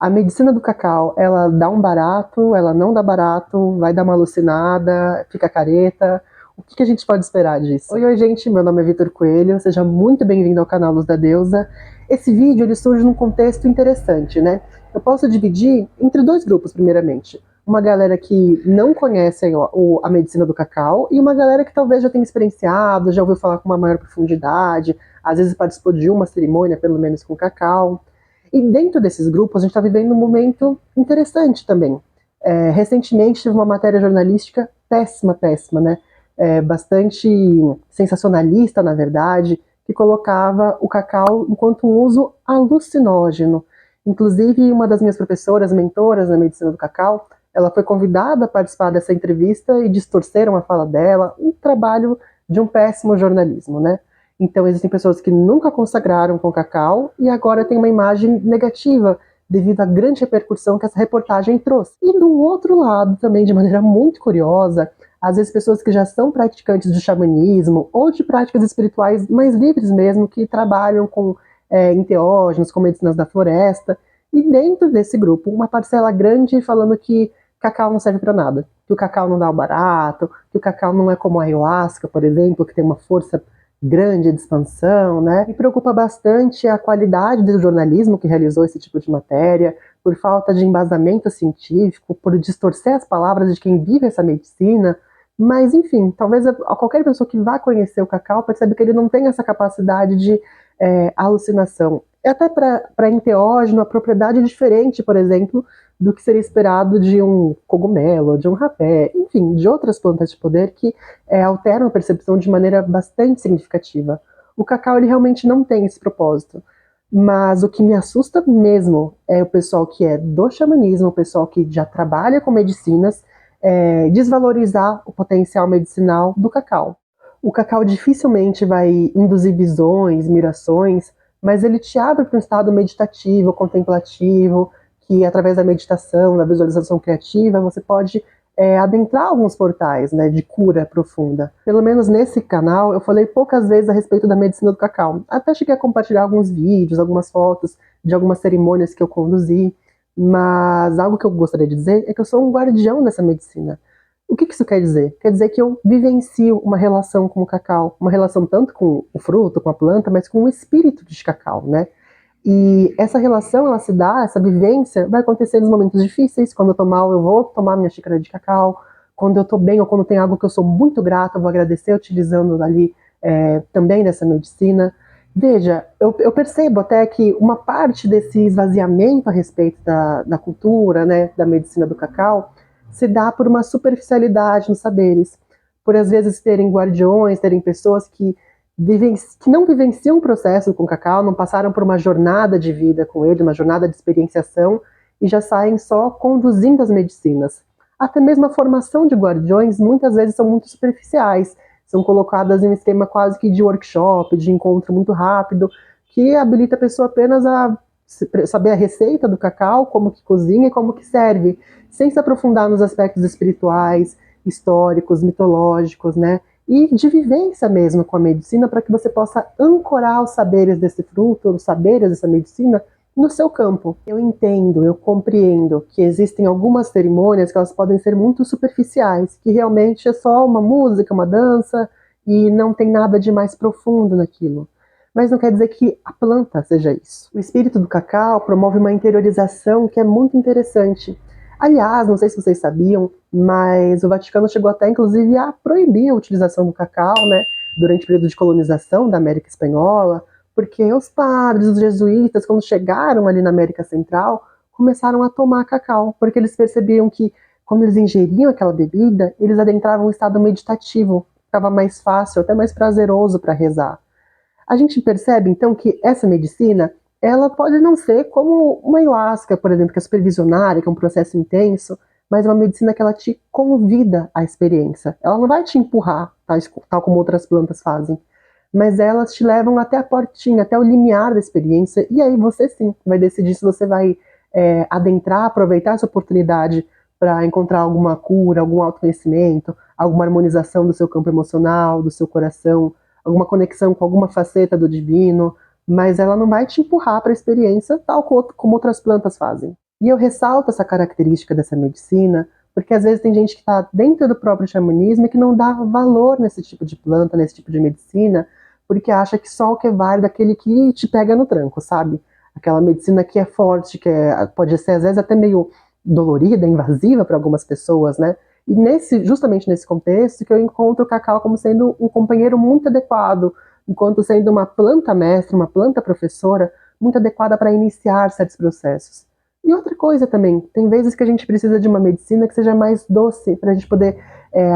A medicina do cacau, ela dá um barato, ela não dá barato, vai dar uma alucinada, fica careta. O que a gente pode esperar disso? Oi, gente, meu nome é Vitor Coelho, seja muito bem-vindo ao canal Luz da Deusa. Esse vídeo ele surge num contexto interessante, né? Eu posso dividir entre dois grupos, primeiramente. Uma galera que não conhece a medicina do cacau e uma galera que talvez já tenha experienciado, já ouviu falar com uma maior profundidade, às vezes participou de uma cerimônia, pelo menos com cacau. E dentro desses grupos, a gente está vivendo um momento interessante também. Recentemente tive uma matéria jornalística péssima, né? Bastante sensacionalista, na verdade, que colocava o cacau enquanto um uso alucinógeno. Inclusive, uma das minhas professoras, mentoras na medicina do cacau, ela foi convidada a participar dessa entrevista e distorceram a fala dela, um trabalho de um péssimo jornalismo, né? Então existem pessoas que nunca consagraram com cacau e agora tem uma imagem negativa devido à grande repercussão que essa reportagem trouxe. E do outro lado, também de maneira muito curiosa, às vezes pessoas que já são praticantes de xamanismo ou de práticas espirituais mais livres mesmo, que trabalham com enteógenos, com medicinas da floresta, e dentro desse grupo, uma parcela grande falando que cacau não serve para nada, que o cacau não dá o barato, que o cacau não é como a ayahuasca, por exemplo, que tem uma força grande de expansão, né? Me preocupa bastante a qualidade do jornalismo que realizou esse tipo de matéria, por falta de embasamento científico, por distorcer as palavras de quem vive essa medicina. Mas, enfim, talvez qualquer pessoa que vá conhecer o cacau percebe que ele não tem essa capacidade de alucinação. Até para enteógeno, a propriedade é diferente, por exemplo, do que seria esperado de um cogumelo, de um rapé, enfim, de outras plantas de poder que alteram a percepção de maneira bastante significativa. O cacau ele realmente não tem esse propósito. Mas o que me assusta mesmo é o pessoal que é do xamanismo, o pessoal que já trabalha com medicinas, desvalorizar o potencial medicinal do cacau. O cacau dificilmente vai induzir visões, mirações, mas ele te abre para um estado meditativo, contemplativo, que através da meditação, da visualização criativa, você pode adentrar alguns portais, né, de cura profunda. Pelo menos nesse canal, eu falei poucas vezes a respeito da medicina do cacau. Até cheguei a compartilhar alguns vídeos, algumas fotos de algumas cerimônias que eu conduzi, mas algo que eu gostaria de dizer é que eu sou um guardião dessa medicina. O que isso quer dizer? Quer dizer que eu vivencio uma relação com o cacau, uma relação tanto com o fruto, com a planta, mas com o espírito de cacau, né? E essa relação, ela se dá, essa vivência, vai acontecer nos momentos difíceis. Quando eu tô mal, eu vou tomar minha xícara de cacau. Quando eu tô bem ou quando tem algo que eu sou muito grata, eu vou agradecer utilizando ali também dessa medicina. Veja, eu percebo até que uma parte desse esvaziamento a respeito da cultura, né, da medicina do cacau, se dá por uma superficialidade nos saberes. Por às vezes terem guardiões, terem pessoas que não vivenciam um processo com o cacau, não passaram por uma jornada de vida com ele, uma jornada de experienciação, e já saem só conduzindo as medicinas. Até mesmo a formação de guardiões muitas vezes são muito superficiais, são colocadas em um esquema quase que de workshop, de encontro muito rápido, que habilita a pessoa apenas a saber a receita do cacau, como que cozinha e como que serve, sem se aprofundar nos aspectos espirituais, históricos, mitológicos, né? E de vivência mesmo com a medicina, para que você possa ancorar os saberes desse fruto, os saberes dessa medicina, no seu campo. Eu entendo, eu compreendo que existem algumas cerimônias que elas podem ser muito superficiais, que realmente é só uma música, uma dança, e não tem nada de mais profundo naquilo. Mas não quer dizer que a planta seja isso. O espírito do cacau promove uma interiorização que é muito interessante. Aliás, não sei se vocês sabiam, mas o Vaticano chegou até, inclusive, a proibir a utilização do cacau, né, durante o período de colonização da América Espanhola, porque os padres, os jesuítas, quando chegaram ali na América Central, começaram a tomar cacau, porque eles percebiam que, quando eles ingeriam aquela bebida, eles adentravam um estado meditativo, ficava mais fácil, até mais prazeroso para rezar. A gente percebe, então, que essa medicina, ela pode não ser como uma ayahuasca, por exemplo, que é supervisionária, que é um processo intenso, mas é uma medicina que ela te convida à experiência. Ela não vai te empurrar, tal como outras plantas fazem, mas elas te levam até a portinha, até o limiar da experiência, e aí você sim vai decidir se você vai adentrar, aproveitar essa oportunidade para encontrar alguma cura, algum autoconhecimento, alguma harmonização do seu campo emocional, do seu coração, alguma conexão com alguma faceta do divino, mas ela não vai te empurrar para a experiência tal como outras plantas fazem. E eu ressalto essa característica dessa medicina, porque às vezes tem gente que está dentro do próprio xamanismo e que não dá valor nesse tipo de planta, nesse tipo de medicina, porque acha que só o que é válido é aquele que te pega no tranco, sabe? Aquela medicina que é forte, pode ser às vezes até meio dolorida, invasiva para algumas pessoas, né? E justamente nesse contexto que eu encontro o cacau como sendo um companheiro muito adequado, enquanto sendo uma planta mestra, uma planta professora, muito adequada para iniciar certos processos. E outra coisa também, tem vezes que a gente precisa de uma medicina que seja mais doce, para a gente poder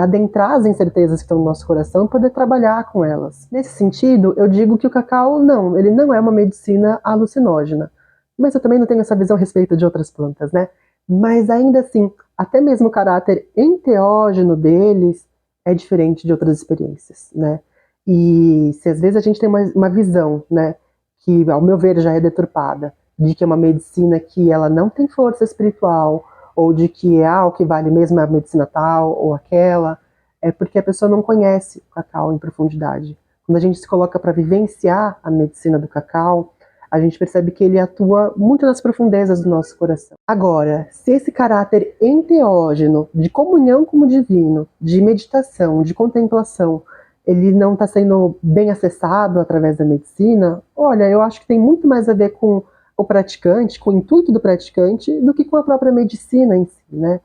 adentrar as incertezas que estão no nosso coração e poder trabalhar com elas. Nesse sentido, eu digo que o cacau, não, ele não é uma medicina alucinógena. Mas eu também não tenho essa visão a respeito de outras plantas, né? Mas ainda assim, até mesmo o caráter enteógeno deles é diferente de outras experiências, né? E se às vezes a gente tem uma visão, né, que ao meu ver já é deturpada, de que é uma medicina que ela não tem força espiritual, ou de que o que vale mesmo é a medicina tal ou aquela, é porque a pessoa não conhece o cacau em profundidade. Quando a gente se coloca para vivenciar a medicina do cacau, a gente percebe que ele atua muito nas profundezas do nosso coração. Agora, se esse caráter enteógeno, de comunhão com o divino, de meditação, de contemplação, ele não está sendo bem acessado através da medicina, olha, eu acho que tem muito mais a ver com o praticante, com o intuito do praticante, do que com a própria medicina em si, né?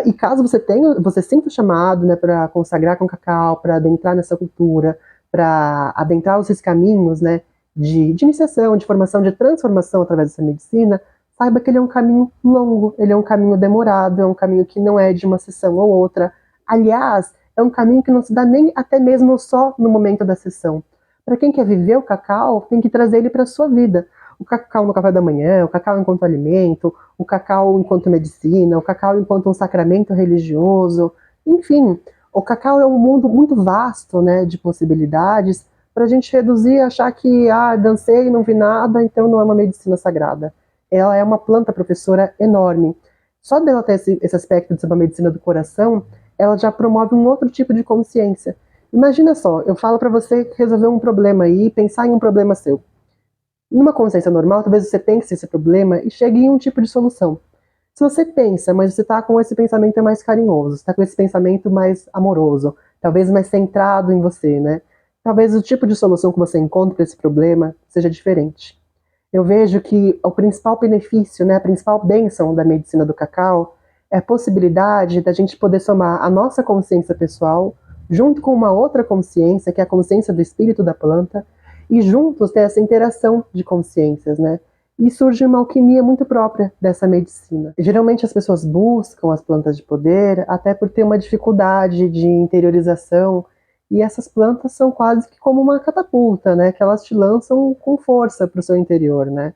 E caso você sinta o chamado, né, para consagrar com cacau, para adentrar nessa cultura, para adentrar esses caminhos, né, de iniciação, de formação, de transformação através dessa medicina, saiba que ele é um caminho longo, ele é um caminho demorado, é um caminho que não é de uma sessão ou outra. Aliás, é um caminho que não se dá nem até mesmo só no momento da sessão. Para quem quer viver o cacau, tem que trazer ele para a sua vida. O cacau no café da manhã, o cacau enquanto alimento, o cacau enquanto medicina, o cacau enquanto um sacramento religioso. Enfim, o cacau é um mundo muito vasto, né, de possibilidades, para a gente reduzir e achar que, dancei e não vi nada, então não é uma medicina sagrada. Ela é uma planta professora enorme. Só dela ter esse aspecto de ser uma medicina do coração, ela já promove um outro tipo de consciência. Imagina só, eu falo para você resolver um problema aí, pensar em um problema seu. Numa consciência normal, talvez você pense esse problema e chegue em um tipo de solução. Se você pensa, mas você está com esse pensamento mais carinhoso, está com esse pensamento mais amoroso, talvez mais centrado em você, né? Talvez o tipo de solução que você encontre para esse problema seja diferente. Eu vejo que o principal benefício, né, a principal bênção da medicina do cacau é a possibilidade da gente poder somar a nossa consciência pessoal junto com uma outra consciência, que é a consciência do espírito da planta, e juntos ter essa interação de consciências, né? E surge uma alquimia muito própria dessa medicina. Geralmente as pessoas buscam as plantas de poder até por ter uma dificuldade de interiorização, e essas plantas são quase que como uma catapulta, né? Que elas te lançam com força para o seu interior, né?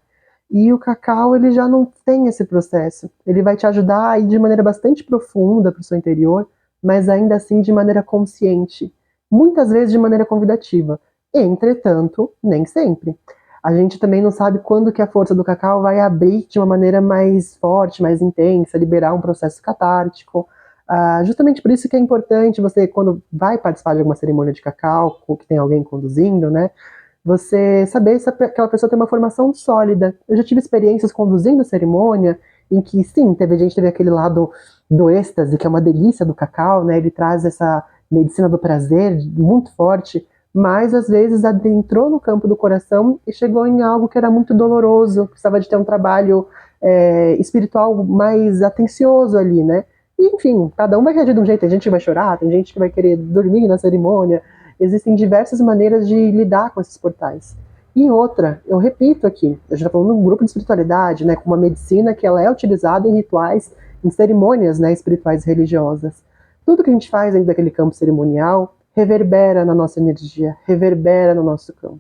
E o cacau, ele já não tem esse processo. Ele vai te ajudar a ir de maneira bastante profunda para o seu interior, mas ainda assim de maneira consciente. Muitas vezes de maneira convidativa. Entretanto, nem sempre. A gente também não sabe quando que a força do cacau vai abrir de uma maneira mais forte, mais intensa, liberar um processo catártico. Justamente por isso que é importante você, quando vai participar de alguma cerimônia de cacau, ou que tem alguém conduzindo, né, você saber se aquela pessoa tem uma formação sólida. Eu já tive experiências conduzindo a cerimônia em que, sim, teve aquele lado do êxtase, que é uma delícia do cacau, né, ele traz essa medicina do prazer muito forte, mas às vezes adentrou no campo do coração e chegou em algo que era muito doloroso, precisava de ter um trabalho espiritual mais atencioso ali, né? E, enfim, cada um vai reagir de um jeito, tem gente que vai chorar, tem gente que vai querer dormir na cerimônia, existem diversas maneiras de lidar com esses portais. E outra, eu repito aqui, eu já estou falando de um grupo de espiritualidade, né, com uma medicina que ela é utilizada em rituais, em cerimônias, né, espirituais religiosas. Tudo que a gente faz dentro daquele campo cerimonial reverbera na nossa energia, reverbera no nosso campo.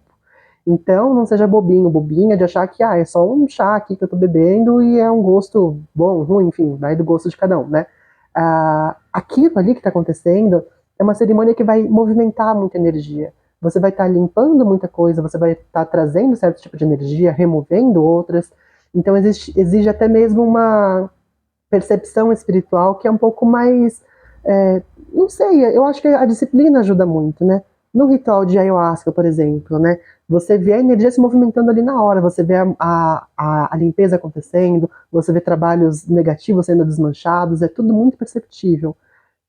Então, não seja bobinho, bobinha de achar que é só um chá aqui que eu tô bebendo e é um gosto bom, ruim, enfim, vai do gosto de cada um, né? Aquilo ali que está acontecendo é uma cerimônia que vai movimentar muita energia. Você vai estar limpando muita coisa, você vai estar trazendo certo tipo de energia, removendo outras. Então, exige até mesmo uma percepção espiritual que é um pouco mais não sei, eu acho que a disciplina ajuda muito, né? No ritual de ayahuasca, por exemplo, né? Você vê a energia se movimentando ali na hora, você vê a limpeza acontecendo, você vê trabalhos negativos sendo desmanchados, é tudo muito perceptível.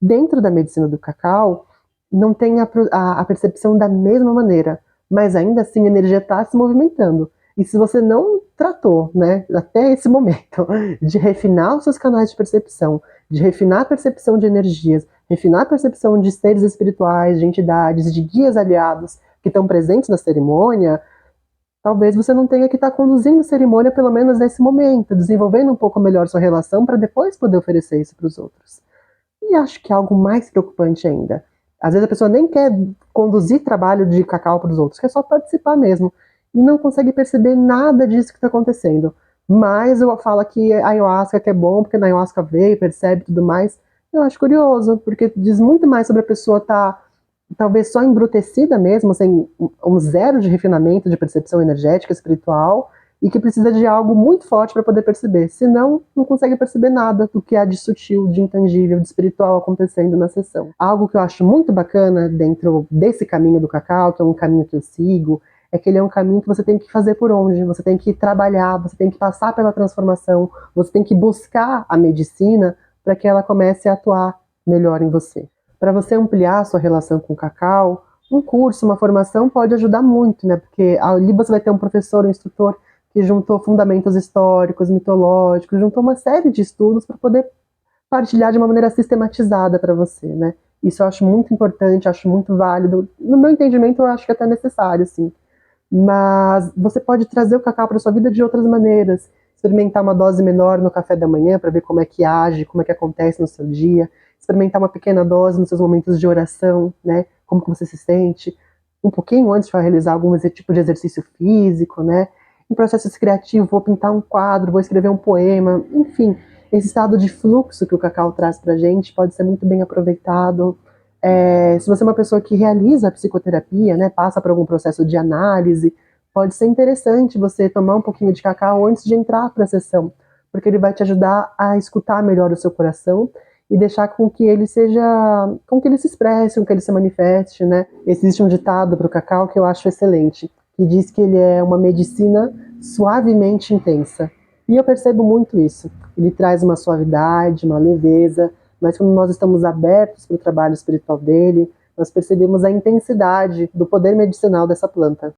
Dentro da medicina do cacau, não tem a percepção da mesma maneira, mas ainda assim a energia está se movimentando. E se você não tratou, né, até esse momento, de refinar os seus canais de percepção, de refinar a percepção de energias, refinar a percepção de seres espirituais, de entidades, de guias aliados que estão presentes na cerimônia, talvez você não tenha que estar conduzindo a cerimônia, pelo menos nesse momento, desenvolvendo um pouco melhor sua relação para depois poder oferecer isso para os outros. E acho que é algo mais preocupante ainda. Às vezes a pessoa nem quer conduzir trabalho de cacau para os outros, quer só participar mesmo. E não consegue perceber nada disso que está acontecendo. Mas eu falo que a ayahuasca que é bom, porque na ayahuasca vê, percebe tudo mais. Eu acho curioso, porque diz muito mais sobre a pessoa estar talvez só embrutecida mesmo, sem um zero de refinamento de percepção energética, espiritual, e que precisa de algo muito forte para poder perceber. Senão, não consegue perceber nada do que há de sutil, de intangível, de espiritual acontecendo na sessão. Algo que eu acho muito bacana dentro desse caminho do cacau, que é um caminho que eu sigo, é que ele é um caminho que você tem que fazer por onde, você tem que trabalhar, você tem que passar pela transformação, você tem que buscar a medicina para que ela comece a atuar melhor em você. Para você ampliar a sua relação com o cacau, um curso, uma formação pode ajudar muito, né? Porque ali você vai ter um professor, um instrutor que juntou fundamentos históricos, mitológicos, juntou uma série de estudos para poder partilhar de uma maneira sistematizada para você, né? Isso eu acho muito importante, acho muito válido. No meu entendimento, eu acho que é até necessário, sim. Mas você pode trazer o cacau para sua vida de outras maneiras. Experimentar uma dose menor no café da manhã para ver como é que age, como é que acontece no seu dia. Experimentar uma pequena dose nos seus momentos de oração, né? Como que você se sente. Um pouquinho antes de realizar algum tipo de exercício físico, né? Em processos criativos, vou pintar um quadro, vou escrever um poema, enfim. Esse estado de fluxo que o cacau traz pra gente pode ser muito bem aproveitado. Se você é uma pessoa que realiza a psicoterapia, né, passa por algum processo de análise, pode ser interessante você tomar um pouquinho de cacau antes de entrar para a sessão, porque ele vai te ajudar a escutar melhor o seu coração e deixar com que ele seja, com que ele se expresse, com que ele se manifeste, né? Existe um ditado para o cacau que eu acho excelente, que diz que ele é uma medicina suavemente intensa. E eu percebo muito isso. Ele traz uma suavidade, uma leveza, mas quando nós estamos abertos para o trabalho espiritual dele, nós percebemos a intensidade do poder medicinal dessa planta.